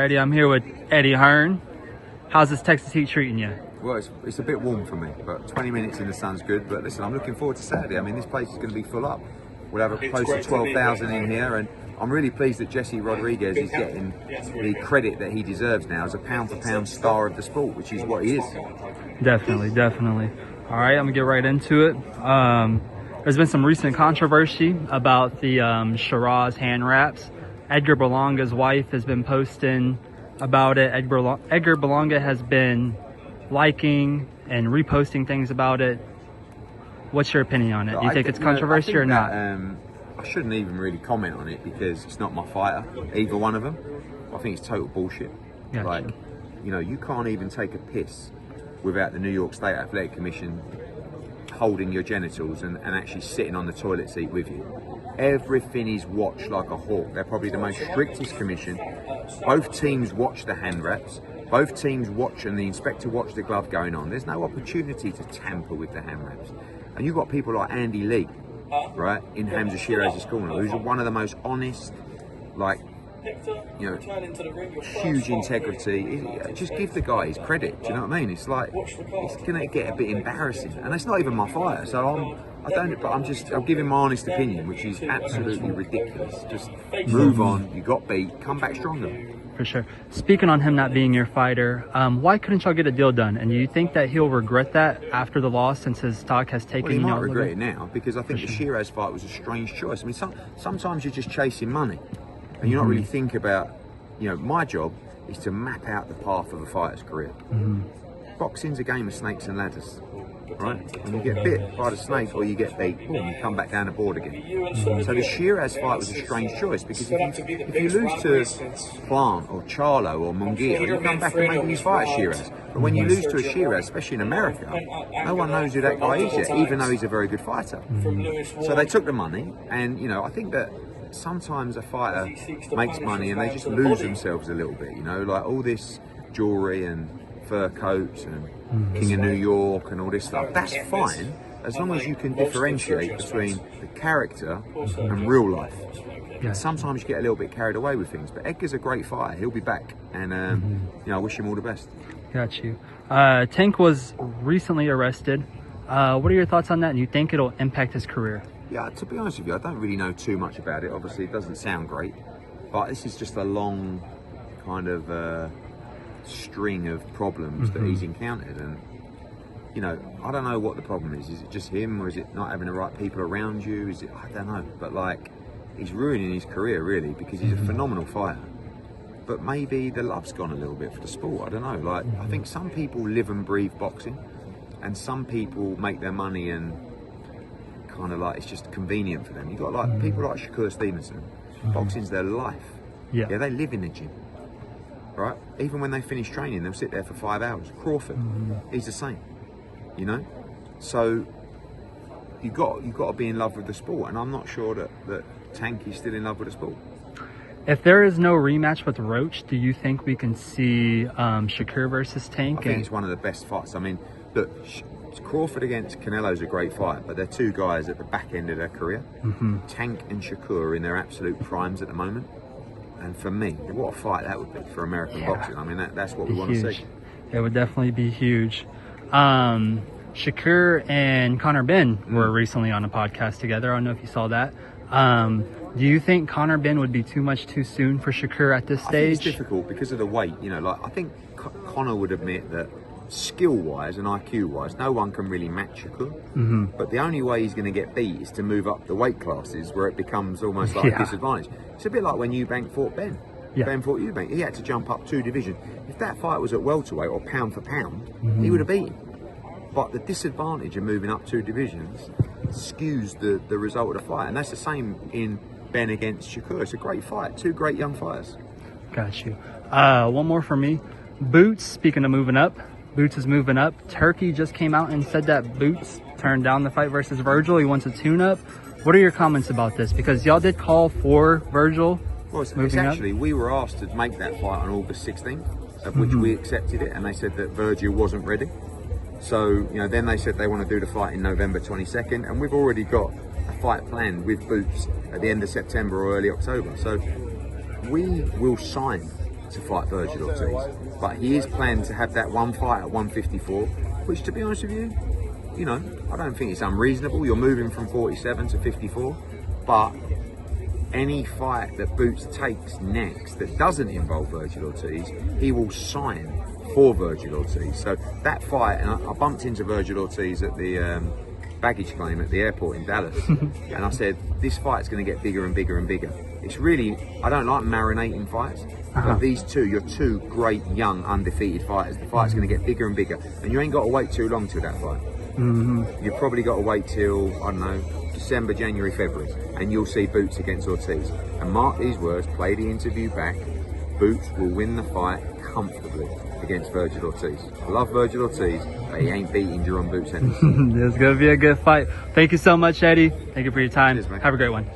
Alrighty, I'm here with Eddie Hearn. How's this Texas heat treating you? Well, it's a bit warm for me, but 20 minutes in the sun's good. But listen, I'm looking forward to Saturday. I mean, this place is going to be full up. We'll have close to 12,000 in here, and I'm really pleased that Jesse Rodriguez is getting the credit that he deserves now as a pound-for-pound star of the sport, which is what he is. Definitely. All right, I'm gonna get right into it. There's been some recent controversy about the Shiraz hand wraps. Edgar Berlanga's wife has been posting about it. Edgar Berlanga has been liking and reposting things about it. What's your opinion on it? Do you think it's controversy or not? I shouldn't even really comment on it because it's not my fighter, either one of them. I think it's total bullshit. Gotcha. Like, you can't even take a piss without the New York State Athletic Commission holding your genitals and actually sitting on the toilet seat with you. Everything is watched like a hawk. They're probably the most strictest commission. Both teams watch the hand wraps. Both teams watch, and the inspector watch the glove going on. There's no opportunity to tamper with the hand wraps. And you've got people like Andy Lee, right, in Hamza Shiraz's corner, who's one of the most honest, like, huge integrity. Just give the guy his credit. Do you know what I mean? It's like, it's gonna get a bit embarrassing, and it's not even my fighter. So I'm giving my honest opinion, which is absolutely ridiculous. Just move on. You got beat. Come back stronger. For sure. Speaking on him not being your fighter, why couldn't y'all get a deal done? And do you think that he'll regret that after the loss, since his stock has taken? Well, he might regret it now, because I think the Shiraz fight was a strange choice. I mean, sometimes you're just chasing money, and you're not really thinking about. My job is to map out the path of a fighter's career. Boxing's a game of snakes and ladders, right? When you get bit by the snake or you get beat, boom, you come back down the board again. So the Shiraz fight was a strange choice, because if you lose to Plant or Charlo or Munguia, you come back and maybe you fight Shiraz. But when you lose to a Shiraz, especially in America, no one knows who that guy is yet, even though he's a very good fighter. So they took the money, and I think that sometimes a fighter makes money and they just lose themselves a little bit, like all this jewelry and fur coats and King of New York and all this stuff. That's fine, as long as you can differentiate between the character and real life. Yeah. Sometimes you get a little bit carried away with things, but Edgar's a great fighter. He'll be back, and I wish him all the best. Got you. Tank was recently arrested. What are your thoughts on that? And you think it'll impact his career? Yeah, to be honest with you, I don't really know too much about it. Obviously, it doesn't sound great, but this is just a long kind of string of problems that he's encountered, and I don't know what the problem is. Is it just him, or is it not having the right people around you? Is it? I don't know, but like, he's ruining his career really, because he's a phenomenal fighter, but maybe the love's gone a little bit for the sport. I don't know. Like, I think some people live and breathe boxing, and some people make their money and kind of like it's just convenient for them. You got like people like Shakur Stevenson. Boxing's their life. Yeah, they live in the gym, right? Even when they finish training, they'll sit there for 5 hours. Crawford, he's the same. So you got to be in love with the sport, and I'm not sure that Tank is still in love with the sport. If there is no rematch with Roach, do you think we can see Shakur versus Tank? I think it's one of the best fights. I mean, look, Crawford against Canelo's a great fight, but they're two guys at the back end of their career. Tank and Shakur are in their absolute primes at the moment, and for me, what a fight that would be for American boxing. I mean, that's what we want to see. It would definitely be huge. Shakur and Conor Benn were recently on a podcast together. I don't know if you saw that. Do you think Conor Benn would be too soon for Shakur at this stage? I think it's difficult because of the weight. I think Conor would admit that skill-wise and IQ-wise, no one can really match Shakur. But the only way he's going to get beat is to move up the weight classes, where it becomes almost like a disadvantage. It's a bit like when Eubank fought Ben. Ben fought Eubank. He had to jump up 2 divisions. If that fight was at welterweight or pound for pound, he would have beaten. But the disadvantage of moving up 2 divisions skews the result of the fight, and that's the same in Ben against Shakur. It's a great fight. 2 great young fighters. Got you. One more for me. Boots, speaking of moving up, Boots is moving up. Turki just came out and said that Boots turned down the fight versus Virgil. He wants a tune-up. What are your comments about this? Because y'all did call for Virgil. Well, it's actually, we were asked to make that fight on August 16th, of which we accepted it, and they said that Virgil wasn't ready. So, then they said they want to do the fight in November 22nd, and we've already got a fight planned with Boots at the end of September or early October. So we will sign to fight Vergil Ortiz. But he is planning to have that one fight at 154, which, to be honest with you, you know, I don't think it's unreasonable. You're moving from 47 to 54, but any fight that Boots takes next that doesn't involve Vergil Ortiz, he will sign for Vergil Ortiz. So that fight, and I bumped into Vergil Ortiz at the baggage claim at the airport in Dallas, and I said, this fight's going to get bigger and bigger and bigger. It's really, I don't like marinating fights, but these two, you're two great young undefeated fighters. The fight's going to get bigger and bigger, and you ain't got to wait too long till that fight. You've probably got to wait till, I don't know, December, January, February, and you'll see Boots against Ortiz. And mark these words, play the interview back, Boots will win the fight comfortably against Vergil Ortiz. I love Vergil Ortiz, but he ain't beating Jaron Boots Ennis. It's going to be a good fight. Thank you so much, Eddie. Thank you for your time. Cheers, mate. Have a great one.